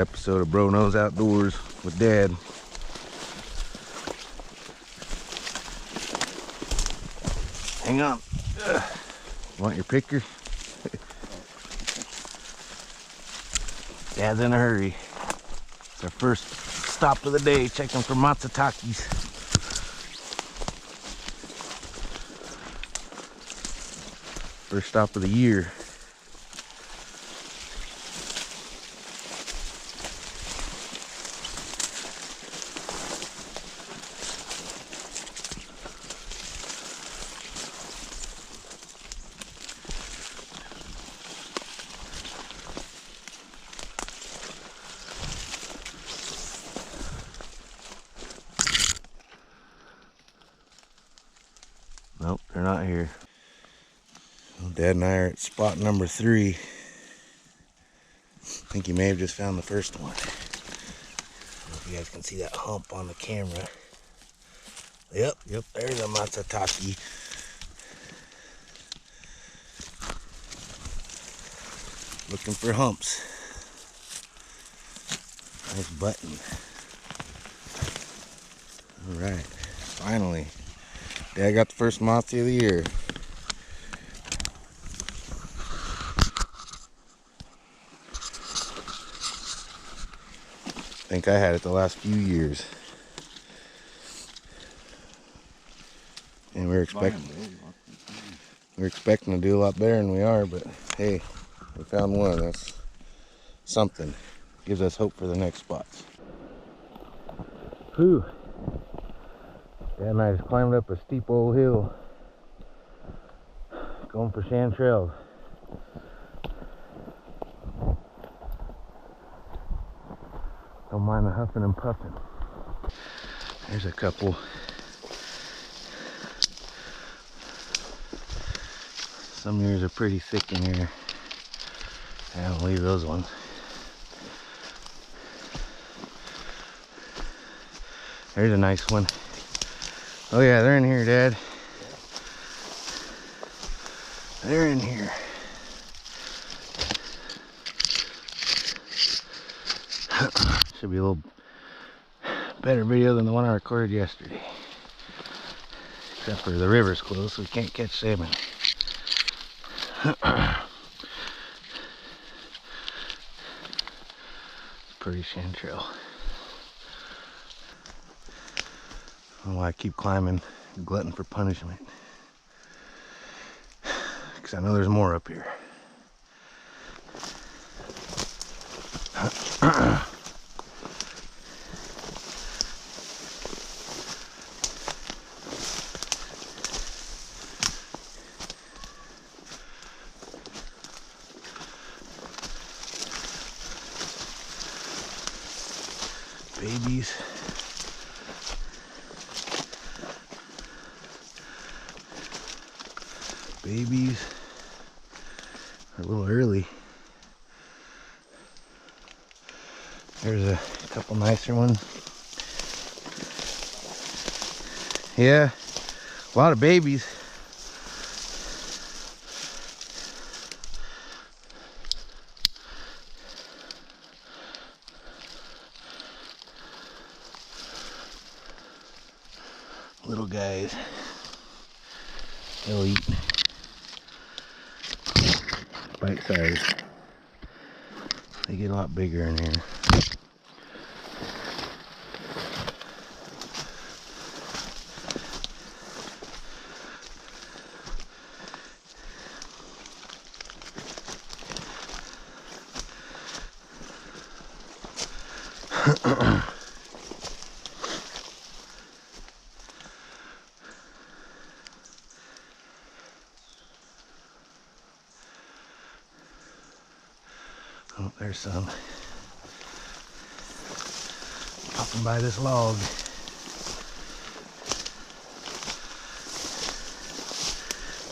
another episode of Bro Knows Outdoors with Dad. Hang on. Want your picker? Dad's in a hurry. It's our first stop of the day, checking for Matsutakes. First stop of the year. Nope, they're not here. Well, Dad and I are at spot number 3. I think you may have just found the first one. I don't know if you guys can see that hump on the camera. Yep, there's a Matsutake. Looking for humps. Nice button. Alright, finally. Dad got the first Matsu of the year. I think I had it the last few years. And we're expecting to do a lot better than we are, but hey, we found one. That's something. Gives us hope for the next spots. Whew. Dad and I just climbed up a steep old hill. Going for chanterelles. Don't mind the huffing and puffing. There's a couple. Some ears are pretty thick in here. I don't leave those ones. There's a nice one. Oh yeah, they're in here, Dad. They're in here. Should be a little better video than the one I recorded yesterday. Except for the river's closed, so we can't catch salmon. Pretty chanterelle. I don't know why I keep climbing, glutton for punishment. Because I know there's more up here. Babies. Babies are a little early. There's a couple nicer ones. Yeah, a lot of babies. Little guys. They'll eat. Bite size. They get a lot bigger in here. Oh, there's some. Popping by this log.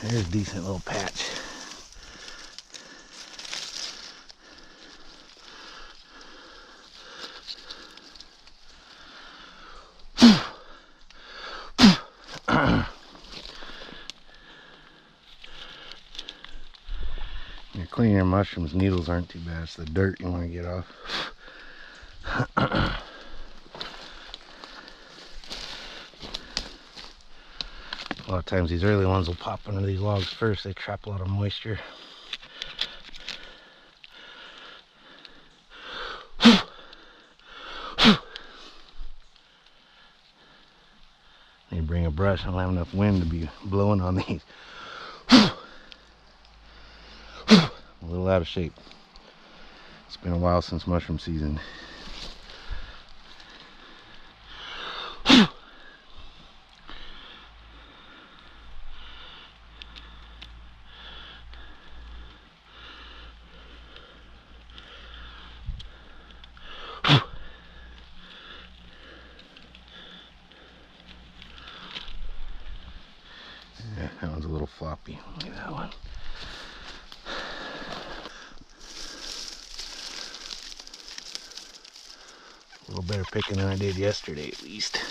There's a decent little patch. You're cleaning your mushrooms, needles aren't too bad. It's the dirt you want to get off. A lot of times these early ones will pop under these logs first. They trap a lot of moisture. Need to bring a brush. I don't have enough wind to be blowing on these. A little out of shape. It's been a while since mushroom season. Yeah, that one's a little floppy. Look at that one. A little better picking than I did yesterday, at least.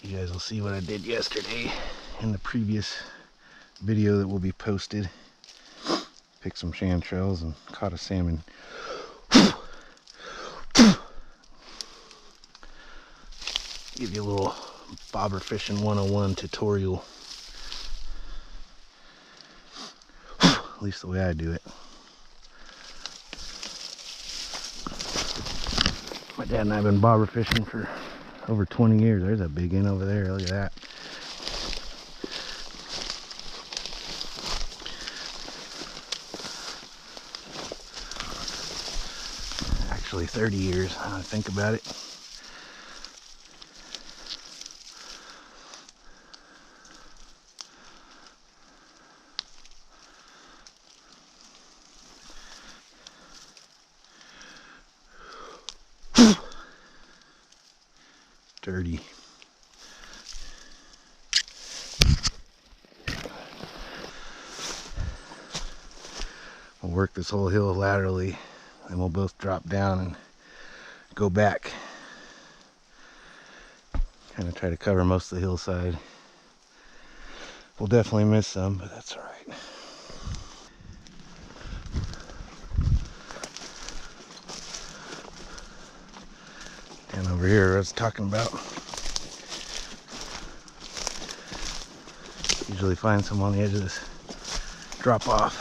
You guys will see what I did yesterday in the previous video that will be posted. Picked some chanterelles and caught a salmon. Give you a little bobber fishing 101 tutorial. At least the way I do it. My dad and I have been bobber fishing for over 20 years. There's a big one over there. Look at that. Actually 30 years, now I think about it. Dirty. We'll work this whole hill laterally, and we'll both drop down and go back. Kind of try to cover most of the hillside. We'll definitely miss some, but that's all right. And over here, I was talking about. Usually find some on the edge of this drop off.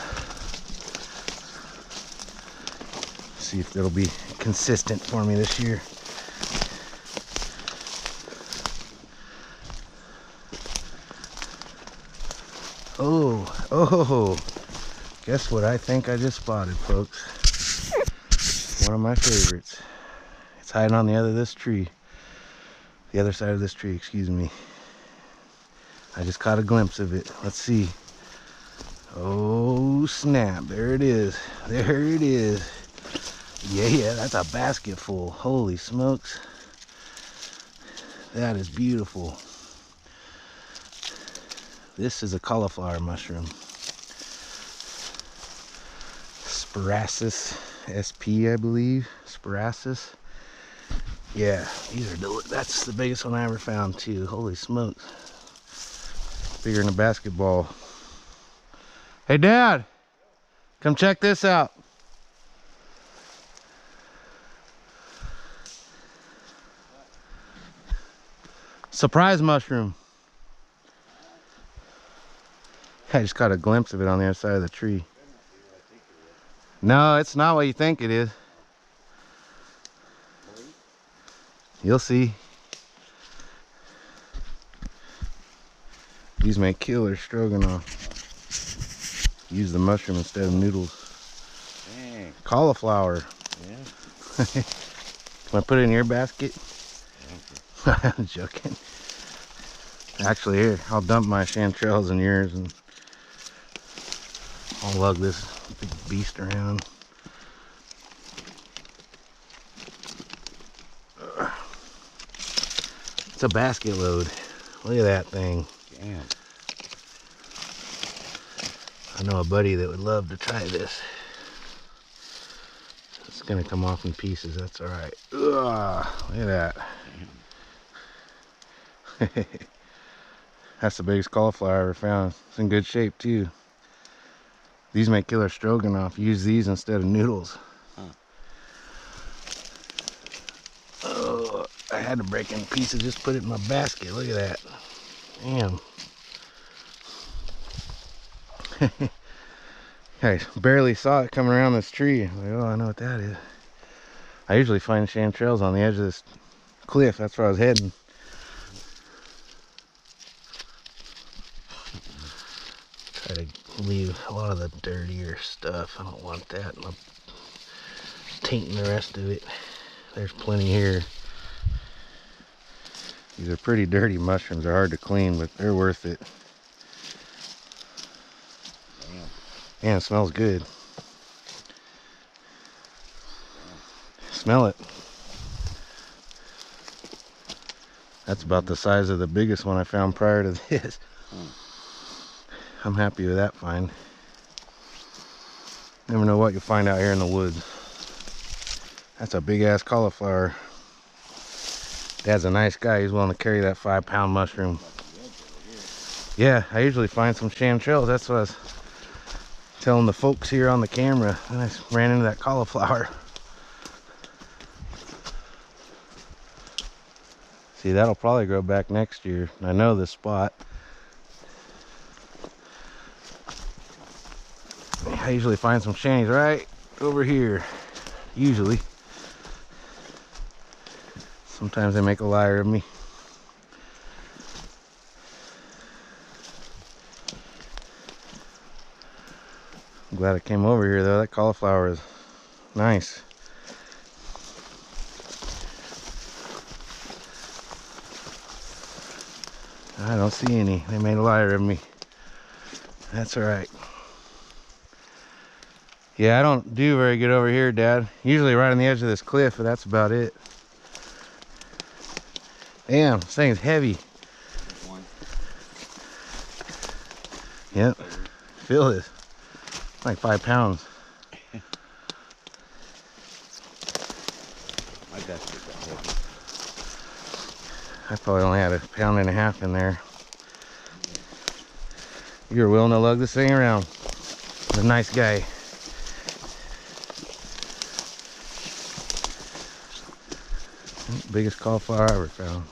See if it'll be consistent for me this year. Oh, guess what I think I just spotted, folks? One of my favorites. It's hiding on the other side of this tree, excuse me. I just caught a glimpse of it. Let's see. Oh snap, there it is. There it is. Yeah, that's a basket full. Holy smokes. That is beautiful. This is a cauliflower mushroom. Spiraceus SP, I believe. Spiraceus. Yeah, these are that's the biggest one I ever found too. Holy smokes. Bigger than a basketball. Hey Dad, come check this out. Surprise mushroom. I just caught a glimpse of it on the other side of the tree. No, it's not what you think it is. You'll see. These make killer stroganoff. Use the mushroom instead of noodles. Dang. Cauliflower. Yeah. Can I put it in your basket? I'm joking. Actually, here, I'll dump my chanterelles in yours and I'll lug this big beast around. It's a basket load. Look at that thing. Damn. I know a buddy that would love to try this. It's gonna come off in pieces, that's alright. Look at that. That's the biggest cauliflower I ever found. It's in good shape too. These make killer stroganoff. Use these instead of noodles. Huh. had to break it in pieces, just put it in my basket. Look at that. Damn. I barely saw it coming around this tree. I'm like, oh, I know what that is. I usually find chanterelles on the edge of this cliff. That's where I was heading. Try to leave a lot of the dirtier stuff. I don't want that. I'm tainting the rest of it. There's plenty here. These are pretty dirty mushrooms. They're hard to clean, but they're worth it. Yeah, it smells good. Smell it. That's about the size of the biggest one I found prior to this. I'm happy with that find. Never know what you'll find out here in the woods. That's a big ass cauliflower. Dad's a nice guy. He's willing to carry that 5-pound mushroom. Yeah, I usually find some chanterelles. That's what I was telling the folks here on the camera. And I ran into that cauliflower. See, that'll probably grow back next year. I know this spot. I usually find some shanies right over here. Usually. Sometimes they make a liar of me. I'm glad I came over here though. That cauliflower is nice. I don't see any. They made a liar of me. That's alright. Yeah, I don't do very good over here, Dad. Usually right on the edge of this cliff, but that's about it. Damn, this thing's heavy. Yep. Feel this. Like 5 pounds. I probably only had 1.5 pounds in there. You're willing to lug this thing around. You're a nice guy. Biggest cauliflower I ever found.